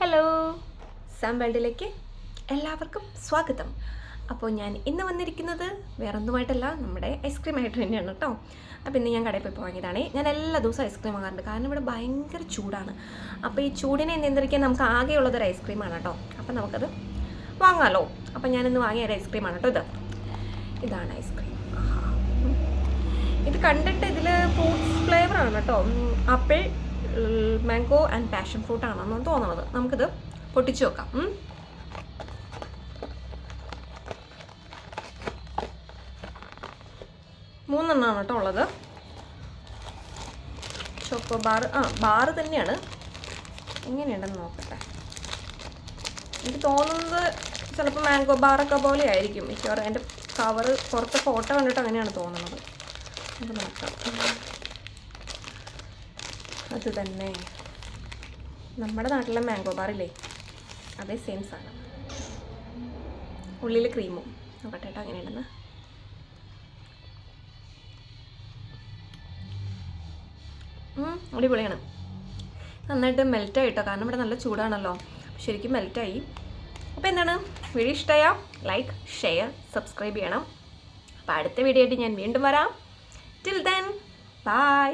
Hello, Sam വേൾഡിലേക്ക് എല്ലാവർക്കും സ്വാഗതം. അപ്പോൾ ഞാൻ ഇന്ന് വന്നിരിക്കുന്നത് വേറൊന്നുമായിട്ടല്ല, നമ്മുടെ ഐസ്ക്രീം ആയിട്ട് തന്നെയാണ് കേട്ടോ. അപ്പോൾ ഇന്ന് ഞാൻ കടയിൽ പോയി വാങ്ങിയതാണ്. ഞാൻ എല്ലാ ദിവസവും ഐസ്ക്രീം വാങ്ങാറുണ്ട്, കാരണം ഇവിടെ ഭയങ്കര ചൂടാണ്. അപ്പോൾ ഈ ചൂടിനെ നിയന്ത്രിക്കാൻ നമുക്ക് ആകെയുള്ളതൊരു ഐസ്ക്രീമാണ് കേട്ടോ. അപ്പോൾ നമുക്കത് വാങ്ങാമല്ലോ. അപ്പോൾ ഞാനിന്ന് വാങ്ങിയ ഒരു ഐസ്ക്രീമാണ് കേട്ടോ. ഇതാണ് ഐസ്ക്രീം. ഇത് കണ്ടിട്ട് ഇതിൽ ഫ്രൂട്ട്സ് ഫ്ലേവറാണ് കേട്ടോ. Apple, mango and passion fruit ആണെന്നാണ് തോന്നുന്നത്. നമുക്കിത് പൊട്ടിച്ചു നോക്കാം. മൂന്നെണ്ണമാണ് കേട്ടോ ഉള്ളത്. ചോക്കോ ബാർ, ബാറ് തന്നെയാണ്. എങ്ങനെയുണ്ടെന്ന് നോക്കട്ടെ. എനിക്ക് തോന്നുന്നത് ചിലപ്പോൾ മാംഗോ ബാറൊക്കെ പോലെ ആയിരിക്കും മിക്കവാറും. എൻ്റെ കവറ് പുറത്തെ ഫോട്ടോ കണ്ടിട്ട് അങ്ങനെയാണ് തോന്നുന്നത്. നമുക്ക് നോക്കാം. അത് തന്നെ നമ്മുടെ നാട്ടിലെ മാംഗോ ബാറില്ലേ, അതേ സെയിം സാധനം. ഉള്ളിൽ ക്രീമും. നോക്കട്ടെ കേട്ടോ അങ്ങനെയുണ്ടെന്ന്. അടിപൊളിയാണ്. നന്നായിട്ട് മെൽറ്റായി കേട്ടോ, കാരണം ഇവിടെ നല്ല ചൂടാണല്ലോ. ശരിക്കും മെൽറ്റായി. അപ്പോൾ എന്താണ്, വീഡിയോ ഇഷ്ടമായാൽ ലൈക്ക്, ഷെയർ, സബ്സ്ക്രൈബ് ചെയ്യണം. അപ്പോൾ അടുത്ത വീഡിയോ ആയിട്ട് ഞാൻ വീണ്ടും വരാം. Till then bye.